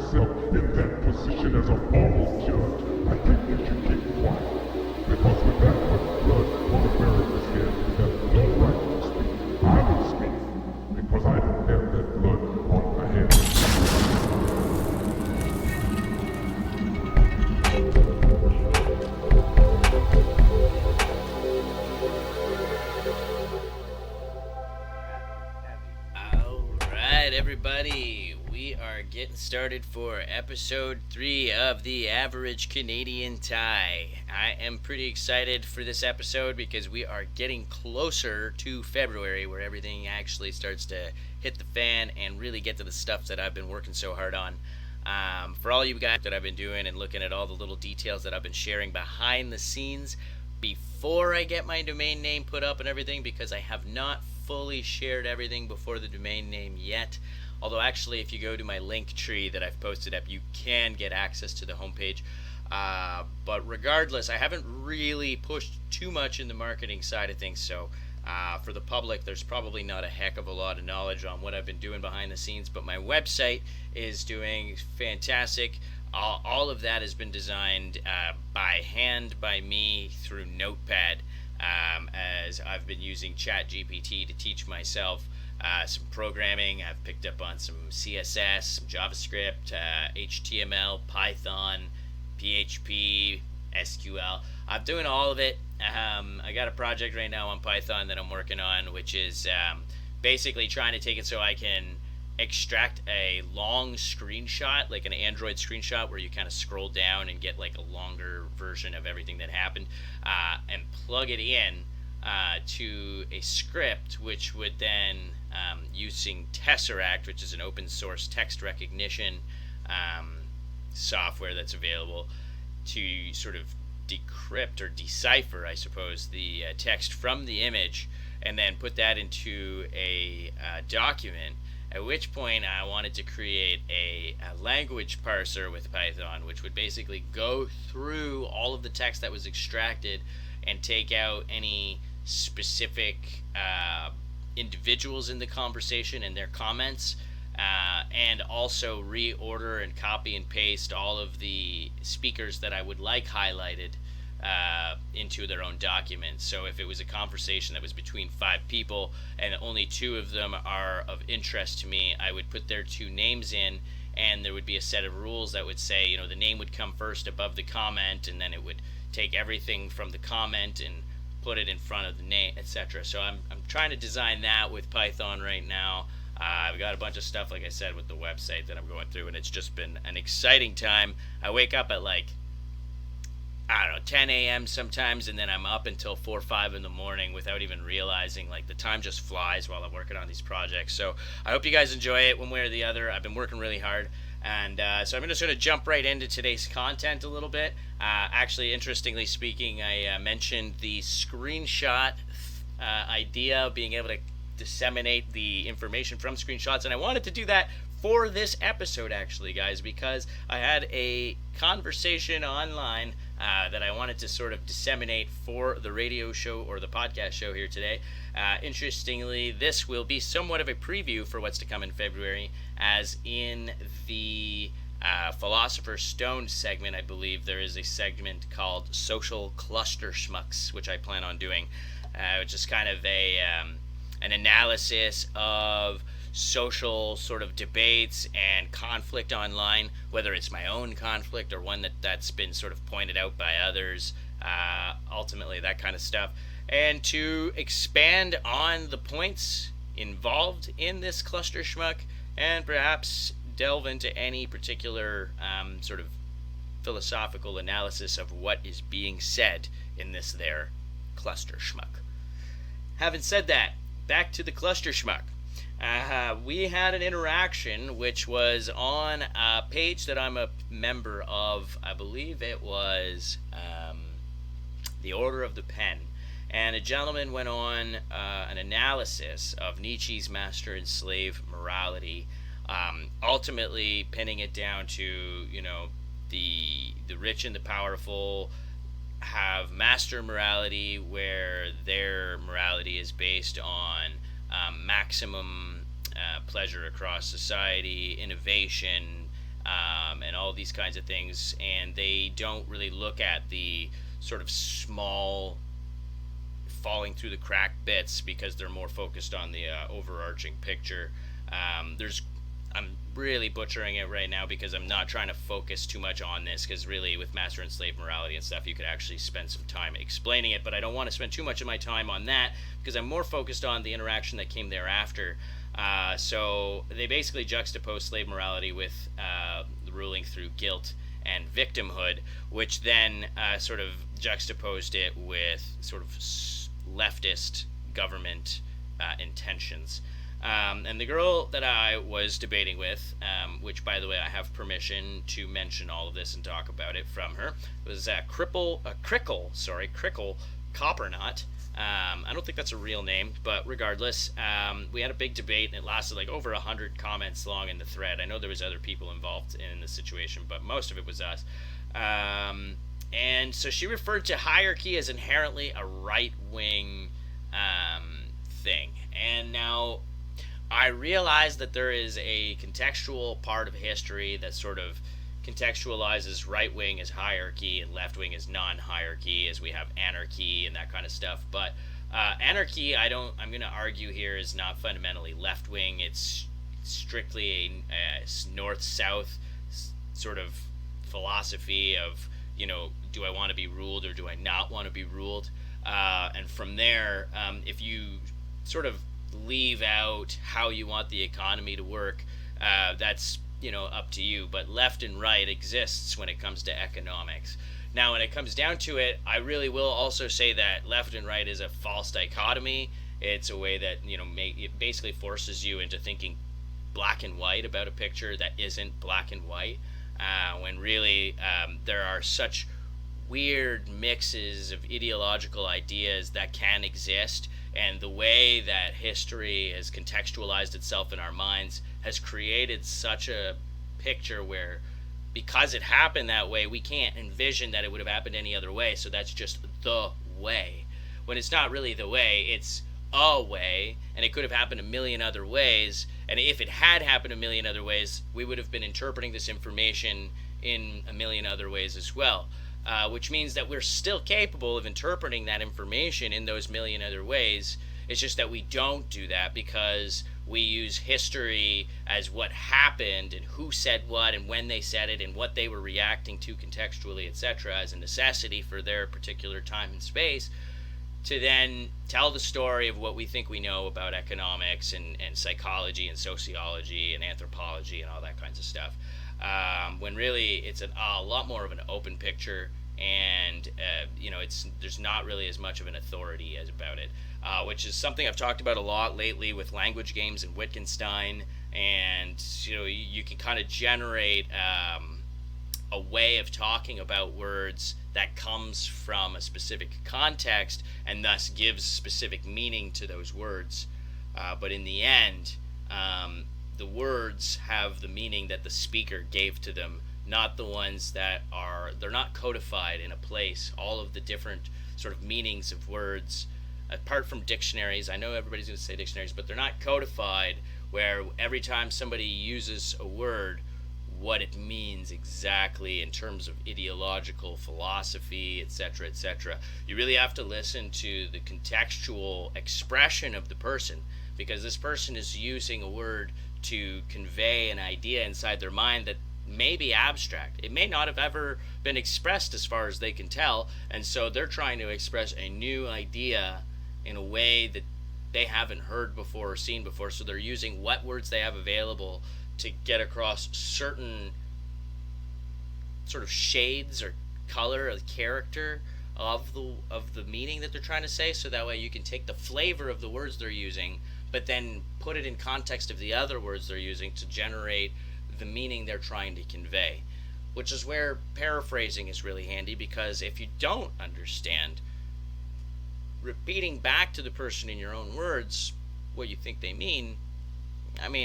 yourself in that position as a formal judge, I think you should keep quiet. Because with that much blood on America's head, you have no right to speak. I will speak, because I don't have that blood on my head. Alright, everybody, we are getting started for episode 3 of the Average Canadian Tie. I am pretty excited for this episode because we are getting closer to February, where everything actually starts to hit the fan and really get to the stuff that I've been working so hard on. For all you guys that I've been doing and looking at all the little details that I've been sharing behind the scenes before I get my domain name put up and everything, because I have not fully shared everything before the domain name yet. Although actually, if you go to my link tree that I've posted up, you can get access to the homepage. But regardless, I haven't really pushed too much in the marketing side of things. So for the public, there's probably not a heck of a lot of knowledge on what I've been doing behind the scenes. But my website is doing fantastic. All of that has been designed by hand by me through Notepad. As I've been using ChatGPT to teach myself some programming. I've picked up on some CSS, some JavaScript, HTML, Python, PHP, SQL. I'm doing all of it. I got a project right now on Python that I'm working on, which is basically trying to take it so I can extract a long screenshot, like an Android screenshot, where you kind of scroll down and get like a longer version of everything that happened, and plug it in to a script, which would then, using Tesseract, which is an open source text recognition software that's available, to sort of decrypt or decipher, I suppose, the text from the image, and then put that into a document. At which point I wanted to create a language parser with Python, which would basically go through all of the text that was extracted and take out any specific individuals in the conversation and their comments, and also reorder and copy and paste all of the speakers that I would like highlighted into their own document. So if it was a conversation that was between 5 people and only 2 of them are of interest to me, I would put their 2 names in, and there would be a set of rules that would say, the name would come first above the comment, and then it would take everything from the comment and put it in front of the name, etc. So I'm trying to design that with Python right now. I've got a bunch of stuff, like I said, with the website that I'm going through, and it's just been an exciting time. I wake up at 10 a.m. sometimes, and then I'm up until 4 or 5 in the morning without even realizing. The time just flies while I'm working on these projects. So I hope you guys enjoy it one way or the other. I've been working really hard, and so I'm just going to jump right into today's content a little bit. Actually, interestingly speaking, I mentioned the screenshot idea, being able to disseminate the information from screenshots, and I wanted to do that for this episode, actually, guys, because I had a conversation online that I wanted to sort of disseminate for the radio show or the podcast show here today. Interestingly, this will be somewhat of a preview for what's to come in February, as in the Philosopher Stone segment, I believe there is a segment called Social Clusterschmuks, which I plan on doing, which is kind of an analysis of social sort of debates and conflict online, whether it's my own conflict or one that's been sort of pointed out by others, ultimately that kind of stuff, and to expand on the points involved in this cluster schmuck, and perhaps delve into any particular sort of philosophical analysis of what is being said in this there cluster schmuck. Having said that, back to the cluster schmuck. We had an interaction which was on a page that I'm a member of. I believe it was the Order of the Pen, and a gentleman went on an analysis of Nietzsche's master and slave morality, ultimately pinning it down to the rich and the powerful have master morality, where their morality is based on maximum pleasure across society, innovation, and all these kinds of things, and they don't really look at the sort of small falling through the crack bits because they're more focused on the overarching picture. I'm really butchering it right now because I'm not trying to focus too much on this, because really with master and slave morality and stuff you could actually spend some time explaining it, but I don't want to spend too much of my time on that because I'm more focused on the interaction that came thereafter. So they basically juxtapose slave morality with the ruling through guilt and victimhood, which then sort of juxtaposed it with sort of leftist government intentions. And the girl that I was debating with, which by the way I have permission to mention all of this and talk about it from her, was Crickle Coppernot. I don't think that's a real name, but regardless, we had a big debate and it lasted like over 100 comments long in the thread. I know there was other people involved in the situation, but most of it was us. And so she referred to hierarchy as inherently a right-wing thing. And now I realize that there is a contextual part of history that sort of contextualizes right wing as hierarchy and left wing as non-hierarchy, as we have anarchy and that kind of stuff. But anarchy, I'm going to argue here, is not fundamentally left wing. It's strictly a north-south sort of philosophy of, do I want to be ruled or do I not want to be ruled? And from there, if you sort of leave out how you want the economy to work, that's up to you. But left and right exists when it comes to economics. Now when it comes down to it, I really will also say that left and right is a false dichotomy. It's a way that it basically forces you into thinking black and white about a picture that isn't black and white, when really there are such weird mixes of ideological ideas that can exist. And the way that history has contextualized itself in our minds has created such a picture where, because it happened that way, we can't envision that it would have happened any other way. So that's just the way. When it's not really the way, it's a way, and it could have happened a million other ways. And if it had happened a million other ways, we would have been interpreting this information in a million other ways as well. Which means that we're still capable of interpreting that information in those million other ways. It's just that we don't do that because we use history as what happened and who said what and when they said it and what they were reacting to contextually, etc., as a necessity for their particular time and space, to then tell the story of what we think we know about economics and psychology and sociology and anthropology and all that kinds of stuff. When really it's a lot more of an open picture, and there's not really as much of an authority as about it, which is something I've talked about a lot lately with language games and Wittgenstein. And you can kind of generate a way of talking about words that comes from a specific context and thus gives specific meaning to those words, but in the end, the words have the meaning that the speaker gave to them, not the ones that they're not codified in a place. All of the different sort of meanings of words, apart from dictionaries, I know everybody's going to say dictionaries, but they're not codified where every time somebody uses a word, what it means exactly in terms of ideological philosophy, etc., etc. You really have to listen to the contextual expression of the person, because this person is using a word to convey an idea inside their mind that may be abstract. It may not have ever been expressed as far as they can tell, and so they're trying to express a new idea in a way that they haven't heard before or seen before, so they're using what words they have available to get across certain sort of shades or color or character of the meaning that they're trying to say, so that way you can take the flavor of the words they're using but then put it in context of the other words they're using to generate the meaning they're trying to convey, which is where paraphrasing is really handy, because if you don't understand, repeating back to the person in your own words what you think they mean,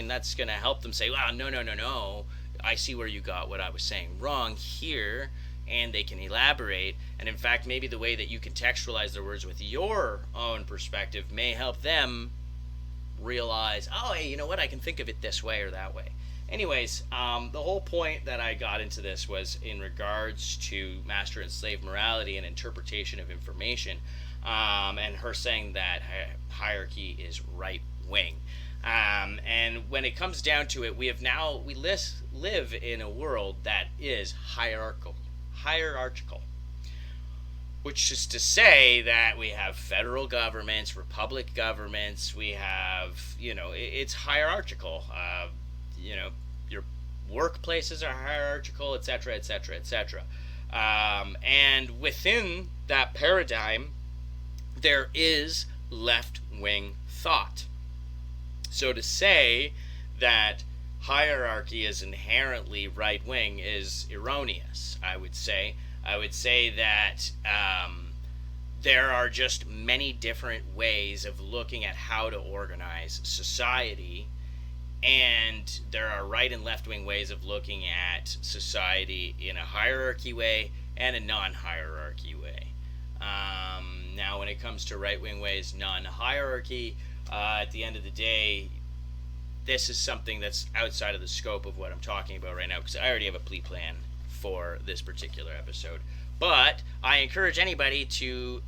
that's going to help them say, well, no, I see where you got what I was saying wrong here, and they can elaborate. And in fact, maybe the way that you contextualize their words with your own perspective may help them realize, oh, hey, you know what, I can think of it this way or that way. Anyways, the whole point that I got into this was in regards to master and slave morality and interpretation of information, and her saying that hierarchy is right wing. And when it comes down to it, we live in a world that is hierarchical, which is to say that we have federal governments, republic governments, we have, it's hierarchical. Your workplaces are hierarchical, etc., etc., etc. And within that paradigm, there is left-wing thought. So to say that hierarchy is inherently right-wing is erroneous, I would say. I would say that there are just many different ways of looking at how to organize society, and there are right and left-wing ways of looking at society in a hierarchy way and a non-hierarchy way. Now, when it comes to right-wing ways, non-hierarchy, at the end of the day, this is something that's outside of the scope of what I'm talking about right now, because I already have a plea plan for this particular episode. But I encourage anybody to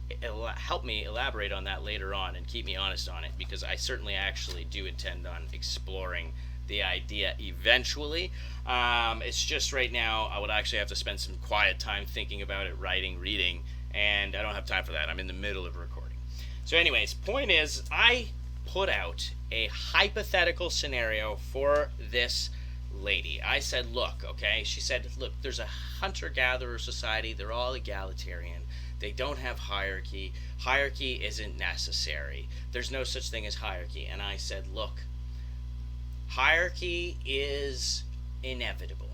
help me elaborate on that later on and keep me honest on it, because I certainly actually do intend on exploring the idea eventually. It's just right now I would actually have to spend some quiet time thinking about it, writing, reading, and I don't have time for that. I'm in the middle of recording. So anyways, point is, I put out a hypothetical scenario for this lady. I said, look, okay, she said, look, there's a hunter-gatherer society, they're all egalitarian, they don't have hierarchy, hierarchy isn't necessary, there's no such thing as hierarchy. And I said, look, hierarchy is inevitable,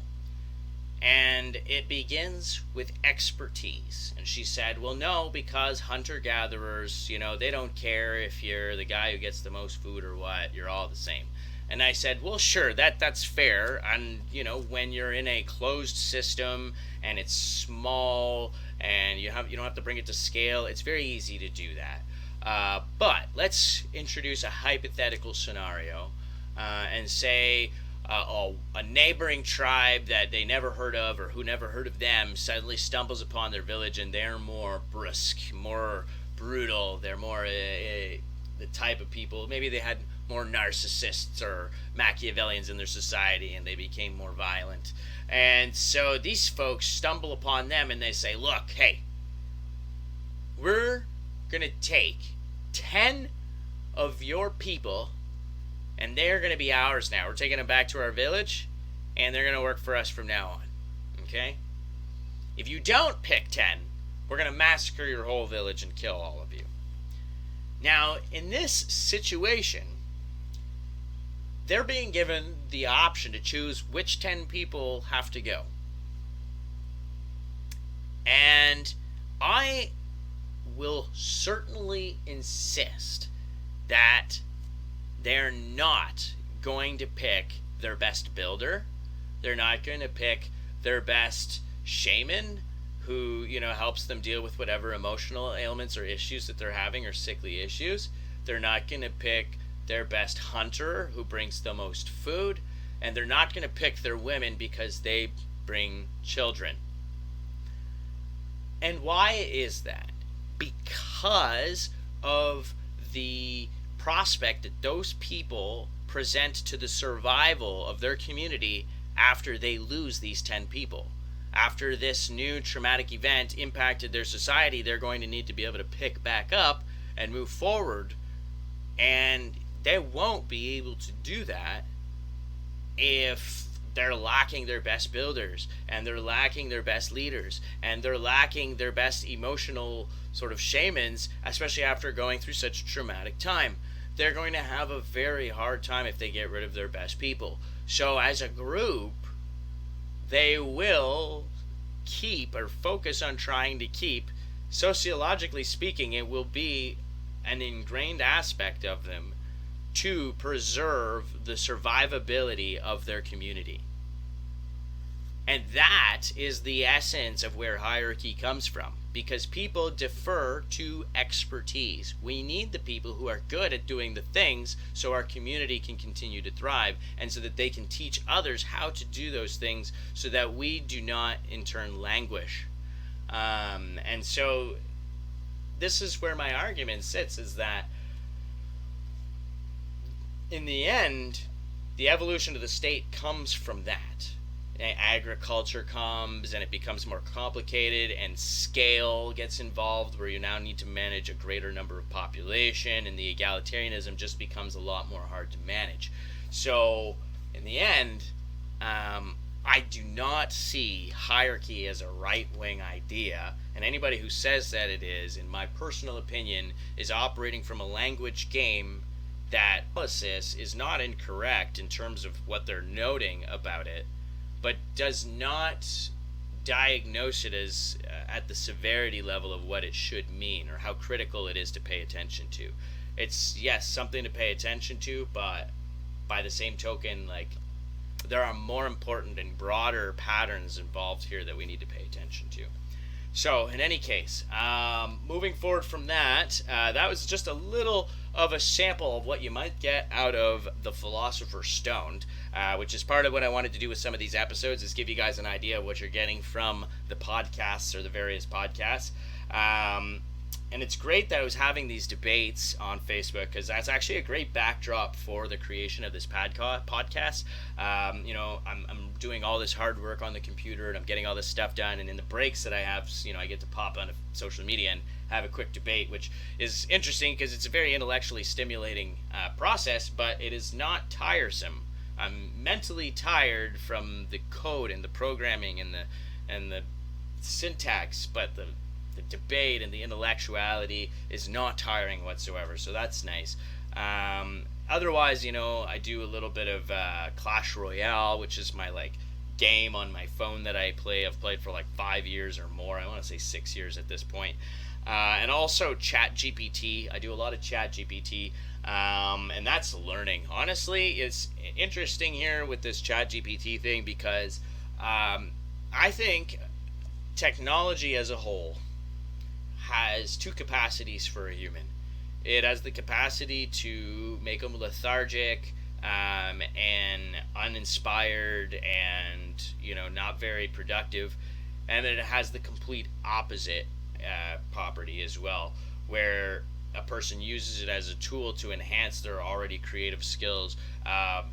and it begins with expertise. And she said, well, no, because hunter-gatherers, they don't care if you're the guy who gets the most food or what, you're all the same. And I said, well, sure, that's fair. And, when you're in a closed system and it's small and you don't have to bring it to scale, it's very easy to do that. But let's introduce a hypothetical scenario and say a neighboring tribe that they never heard of or who never heard of them suddenly stumbles upon their village, and they're more brusque, more brutal. They're more the type of people, maybe they had more narcissists or Machiavellians in their society, and they became more violent. And so these folks stumble upon them and they say, look, hey, we're going to take 10 of your people and they're going to be ours now. We're taking them back to our village and they're going to work for us from now on. Okay? If you don't pick 10, we're going to massacre your whole village and kill all of you. Now, in this situation, they're being given the option to choose which 10 people have to go. And I will certainly insist that they're not going to pick their best builder. They're not going to pick their best shaman who, helps them deal with whatever emotional ailments or issues that they're having, or sickly issues. They're not going to pick their best hunter who brings the most food, and they're not going to pick their women because they bring children. And why is that? Because of the prospect that those people present to the survival of their community after they lose these 10 people. After this new traumatic event impacted their society, they're going to need to be able to pick back up and move forward, and they won't be able to do that if they're lacking their best builders, and they're lacking their best leaders, and they're lacking their best emotional sort of shamans, especially after going through such a traumatic time. They're going to have a very hard time if they get rid of their best people. So as a group, they will keep or focus on trying to keep, sociologically speaking, it will be an ingrained aspect of them to preserve the survivability of their community. And that is the essence of where hierarchy comes from. because people defer to expertise. We need the people who are good at doing the things so our community can continue to thrive, and so that they can teach others how to do those things so that we do not in turn languish. And so this is where my argument sits, is that in the end, the evolution of the state comes from that. Agriculture comes and it becomes more complicated, and scale gets involved where you now need to manage a greater number of population, and the egalitarianism just becomes a lot more hard to manage. So in the end, I do not see hierarchy as a right-wing idea, and anybody who says that it is, in my personal opinion, is operating from a language game. That analysis is not incorrect in terms of what they're noting about it, but does not diagnose it as at the severity level of what it should mean, or how critical it is to pay attention to. It's, yes, something to pay attention to, but by the same token, like, there are more important and broader patterns involved here that we need to pay attention to. So, in any case, moving forward from that, that was just a little of a sample of what you might get out of the Philosopher Stoned, which is part of what I wanted to do with some of these episodes, is give you guys an idea of what you're getting from the podcasts, or the various podcasts. And it's great that I was having these debates on Facebook, because that's actually a great backdrop for the creation of this podcast. I'm doing all this hard work on the computer, and I'm getting all this stuff done, and in the breaks that I have, I get to pop on social media and have a quick debate, which is interesting because it's a very intellectually stimulating process, but it is not tiresome. I'm mentally tired from the code and the programming and the syntax, but the debate and the intellectuality is not tiring whatsoever, so that's nice. Otherwise, I do a little bit of Clash Royale, which is my game on my phone that I play. I've played for 5 years or more. I want to say 6 years at this point. And also ChatGPT. I do a lot of ChatGPT, and that's learning. Honestly, it's interesting here with this ChatGPT thing, because I think technology as a whole has two capacities for a human. It has the capacity to make them lethargic and uninspired and not very productive, and then it has the complete opposite property as well, where a person uses it as a tool to enhance their already creative skills.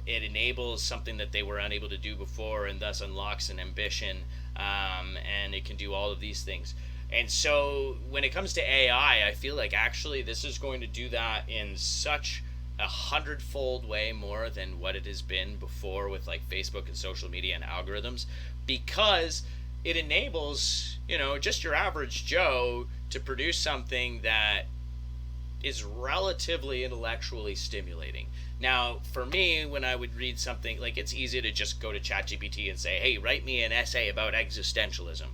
It enables something that they were unable to do before, and thus unlocks an ambition, and it can do all of these things. And so when it comes to AI, I feel like actually this is going to do that in such a 100-fold way more than what it has been before with Facebook and social media and algorithms, because it enables, just your average Joe to produce something that is relatively intellectually stimulating. Now, for me, when I would read something, it's easy to just go to ChatGPT and say, hey, write me an essay about existentialism.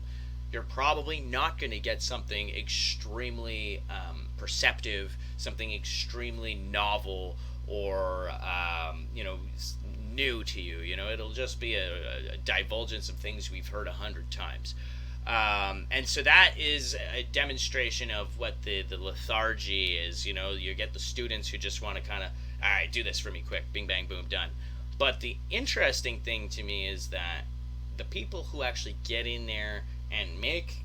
You're probably not going to get something extremely perceptive, something extremely novel, or new to you. It'll just be a divulgence of things we've heard 100 times. And so that is a demonstration of what the lethargy is. You get the students who just want to kind of, all right, do this for me quick, bing, bang, boom, done. But the interesting thing to me is that the people who actually get in there and make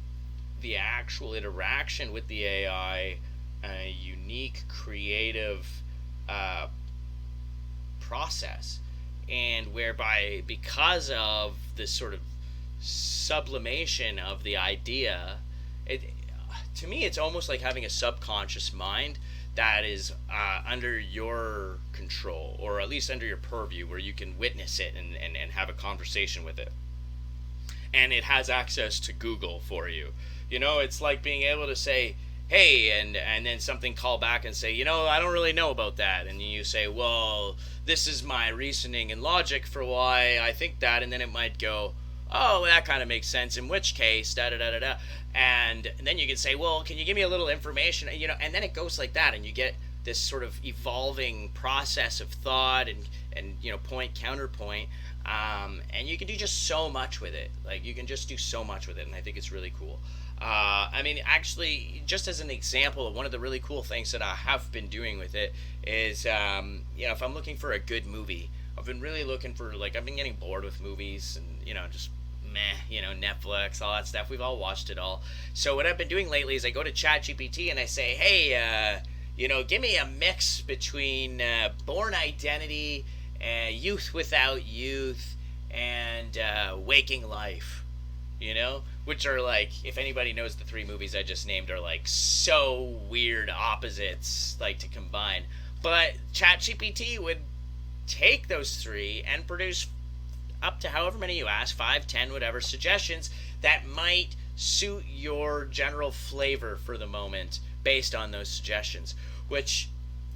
the actual interaction with the AI a unique, creative process, and whereby, because of this sort of sublimation of the idea, to me it's almost like having a subconscious mind that is under your control, or at least under your purview, where you can witness it and have a conversation with it. And it has access to Google for you. It's like being able to say, hey, and then something call back and say, I don't really know about that. And you say, well, this is my reasoning and logic for why I think that. And then it might go, oh, that kind of makes sense, in which case, da-da-da-da-da. And then you can say, well, can you give me a little information? And then it goes like that, and you get this sort of evolving process of thought and point, counterpoint. And you can do just so much with it. You can just do so much with it, and I think it's really cool. I mean, actually, just as an example, one of the really cool things that I have been doing with it is, if I'm looking for a good movie, I've been really looking for, like, I've been getting bored with movies and, just meh, Netflix, all that stuff. We've all watched it all. So what I've been doing lately is I go to ChatGPT and I say, hey, give me a mix between Born Identity, Youth Without Youth, and Waking Life. Which are like, if anybody knows the three movies I just named are like so weird opposites, like to combine. But ChatGPT would take those three and produce up to however many you ask, 5, 10, whatever, suggestions that might suit your general flavor for the moment based on those suggestions, which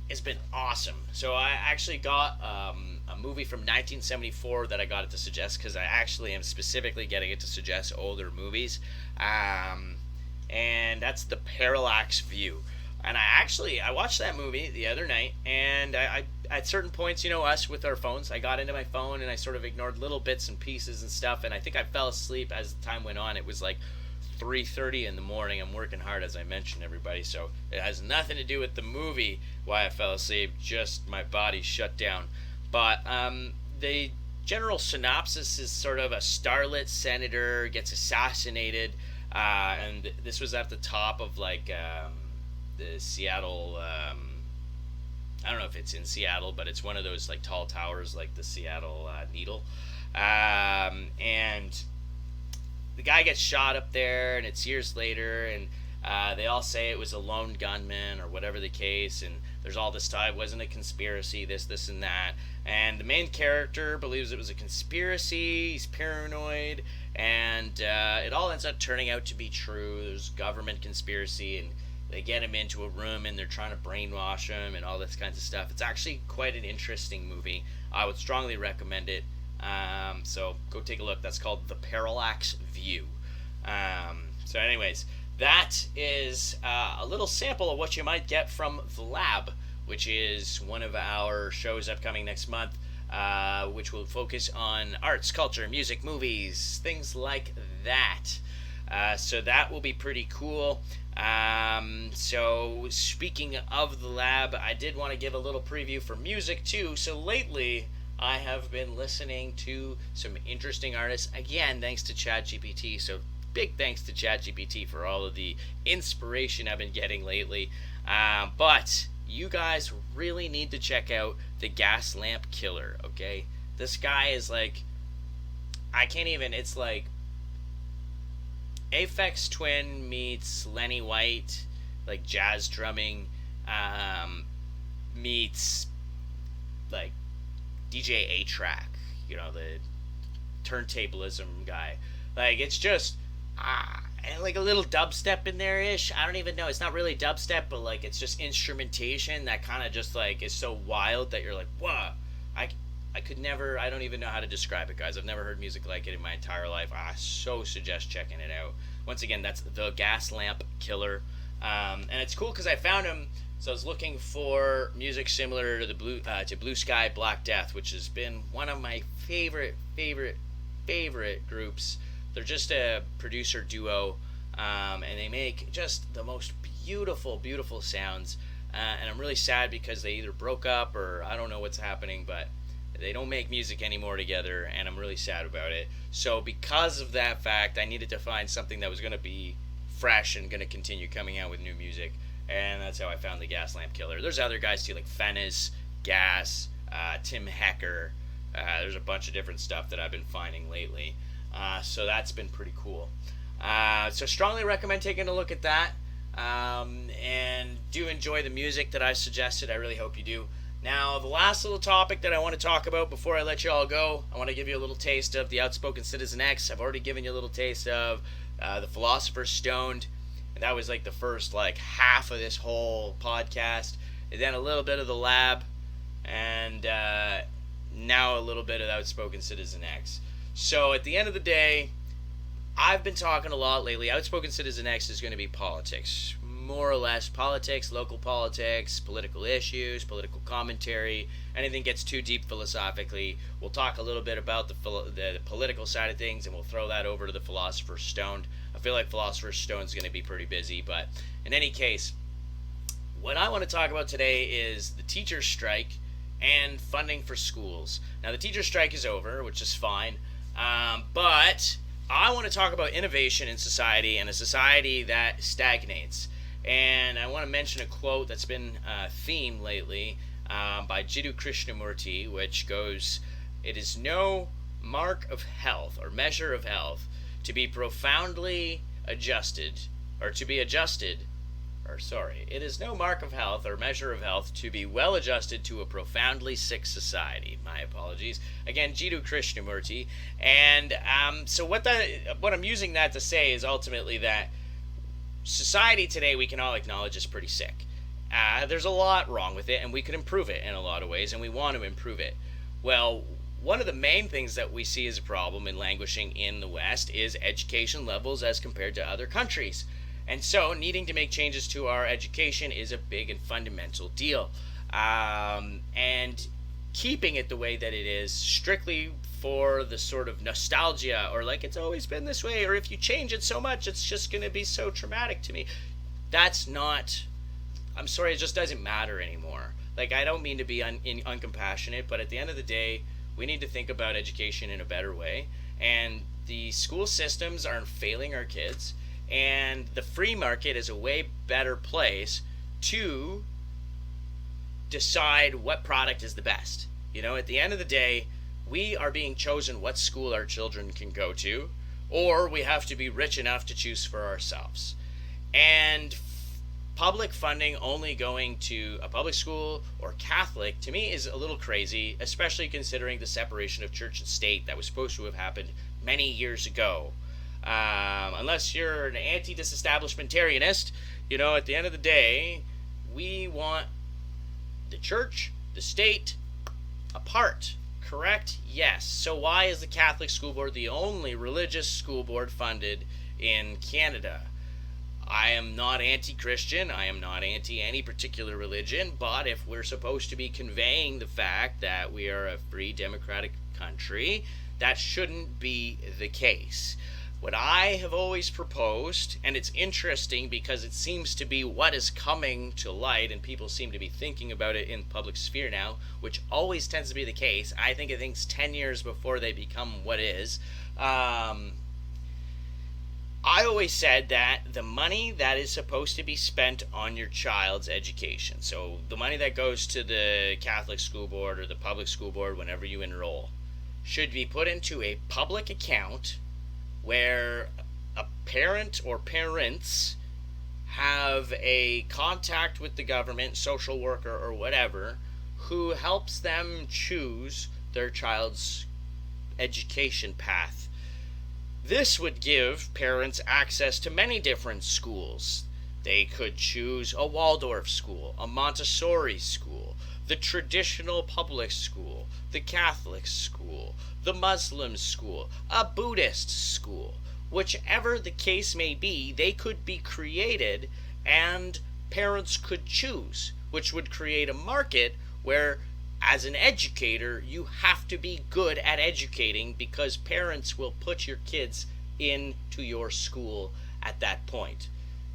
has been awesome. So I actually got a movie from 1974 that I got it to suggest, because I actually am specifically getting it to suggest older movies, and that's The Parallax View. And I watched that movie the other night, and I at certain points, us with our phones, I got into my phone and I sort of ignored little bits and pieces and stuff, and I think I fell asleep as the time went on. It was like 3:30 in the morning. I'm working hard, as I mentioned, everybody, so it has nothing to do with the movie why I fell asleep, just my body shut down. But the general synopsis is sort of a starlit senator gets assassinated, and this was at the top of like the Seattle. I don't know if it's in Seattle, but it's one of those like tall towers, like the Seattle Needle, and the guy gets shot up there, and it's years later, and they all say it was a lone gunman or whatever the case, and there's all this time, it wasn't a conspiracy, this, and that. And the main character believes it was a conspiracy, he's paranoid, and it all ends up turning out to be true. There's government conspiracy, and they get him into a room, and they're trying to brainwash him, and all this kinds of stuff. It's actually quite an interesting movie. I would strongly recommend it. So go take a look. That's called The Parallax View. So anyways, that is a little sample of what you might get from The Lab, which is one of our shows upcoming next month, which will focus on arts, culture, music, movies, things like that. So that will be pretty cool. So speaking of The Lab, I did want to give a little preview for music too. So lately, I have been listening to some interesting artists, again, thanks to ChatGPT. So big thanks to ChatGPT for all of the inspiration I've been getting lately. But you guys really need to check out the Gas Lamp Killer, okay? This guy is like, I can't even, it's like Aphex Twin meets Lenny White, like jazz drumming, meets like DJ A-Track, the turntablism guy. Like, it's just and like a little dubstep in there ish. I don't even know. It's not really dubstep, but like it's just instrumentation that kind of just like is so wild that you're like, whoa. I could never. I don't even know how to describe it, guys. I've never heard music like it in my entire life. I so suggest checking it out. Once again, that's the Gas Lamp Killer, and it's cool because I found him. So I was looking for music similar to the Blue Sky Black Death, which has been one of my favorite groups. They're just a producer duo, and they make just the most beautiful sounds. And I'm really sad because they either broke up or I don't know what's happening, but they don't make music anymore together, and I'm really sad about it. So because of that fact, I needed to find something that was going to be fresh and going to continue coming out with new music. And that's how I found the Gas Lamp Killer. There's other guys too, like Fennis, Gas, Tim Hecker. There's a bunch of different stuff that I've been finding lately. So that's been pretty cool. So strongly recommend taking a look at that. And do enjoy the music that I suggested. I really hope you do. Now, the last little topic that I want to talk about before I let you all go, I want to give you a little taste of the Outspoken Citizen X. I've already given you a little taste of the Philosopher Stoned. And that was like the first like half of this whole podcast. And then a little bit of the Lab. And now a little bit of the Outspoken Citizen X. So at the end of the day, I've been talking a lot lately. Outspoken Citizen X is going to be politics. more or less politics, local politics, political issues, political commentary. Anything gets too deep philosophically, we'll talk a little bit about the political side of things, and we'll throw that over to the Philosopher's Stone. I feel like Philosopher's Stone is going to be pretty busy, but in any case, what I want to talk about today is the teacher strike and funding for schools. Now, the teacher strike is over, which is fine, but I want to talk about innovation in society and a society that stagnates. And I want to mention a quote that's been a theme lately by Jiddu Krishnamurti, which goes, "It is no mark of health or measure of health to be profoundly adjusted, or to be adjusted, it is no mark of health or measure of health to be well adjusted to a profoundly sick society." My apologies. Again, Jiddu Krishnamurti. And so what I'm using that to say is ultimately that society today, we can all acknowledge, is pretty sick. There's a lot wrong with it, and we could improve it in a lot of ways, and we want to improve it. Well, one of the main things that we see as a problem in languishing in the West is education levels as compared to other countries. And so needing to make changes to our education is a big and fundamental deal. And keeping it the way that it is strictly for the sort of nostalgia, or like it's always been this way, or if you change it so much, it's just going to be so traumatic to me. That's not, I'm sorry, it just doesn't matter anymore. Like, I don't mean to be uncompassionate, but at the end of the day, we need to think about education in a better way. And the school systems are failing our kids. And the free market is a way better place to decide what product is the best. You know, at the end of the day, we are being chosen what school our children can go to, or we have to be rich enough to choose for ourselves. And public funding only going to a public school or Catholic, to me, is a little crazy, especially considering the separation of church and state that was supposed to have happened many years ago. Unless you're an anti-disestablishmentarianist, you know, at the end of the day, we want the church, the state, apart. Correct? Yes. So why is the Catholic School Board the only religious school board funded in Canada? I am not anti-Christian. I am not anti any particular religion. But if we're supposed to be conveying the fact that we are a free democratic country, that shouldn't be the case. What I have always proposed, and it's interesting because it seems to be what is coming to light, and people seem to be thinking about it in the public sphere now, which always tends to be the case. I think it thinks 10 years before they become what is. I always said that the money that is supposed to be spent on your child's education, so the money that goes to the Catholic school board or the public school board whenever you enroll, should be put into a public account where a parent or parents have a contact with the government, social worker, or whatever, who helps them choose their child's education path. This would give parents access to many different schools. They could choose a Waldorf school, a Montessori school, the traditional public school, the Catholic school, the Muslim school, a Buddhist school. Whichever the case may be, they could be created and parents could choose, which would create a market where, as an educator, you have to be good at educating because parents will put your kids into your school at that point.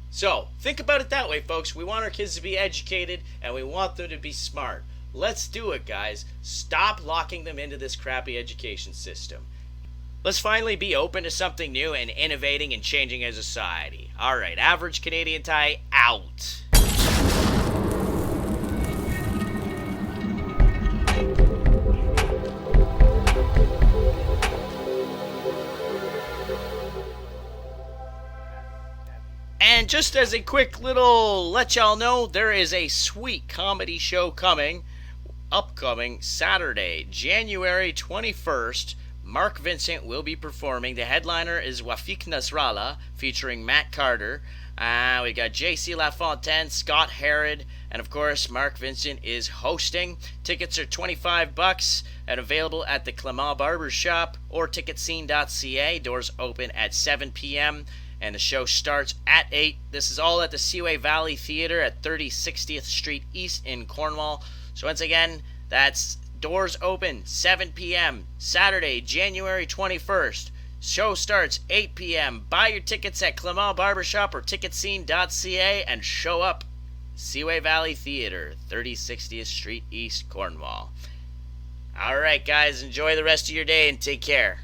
So, think about it that way, folks. We want our kids to be educated and we want them to be smart. Let's do it, guys. Stop locking them into this crappy education system. Let's finally be open to something new and innovating and changing as a society. Alright, Average Canadian Tie out. And just as a quick little let y'all know, there is a sweet comedy show upcoming Saturday, January 21st. Mark Vincent will be performing. The headliner is Wafik Nasrallah, featuring Matt Carter. We got JC LaFontaine, Scott Herod, and of course Mark Vincent is hosting. Tickets are $25 and available at the Clement Barber Shop or ticketscene.ca. Doors open at 7 p.m. and the show starts at 8. This is all at the Seaway Valley Theater at 3060th Street East in Cornwall. So once again, that's doors open 7 p.m. Saturday, January 21st. Show starts 8 p.m. Buy your tickets at Clement Barbershop or ticketscene.ca and show up. Seaway Valley Theater, 3060th Street East, Cornwall. All right, guys, enjoy the rest of your day and take care.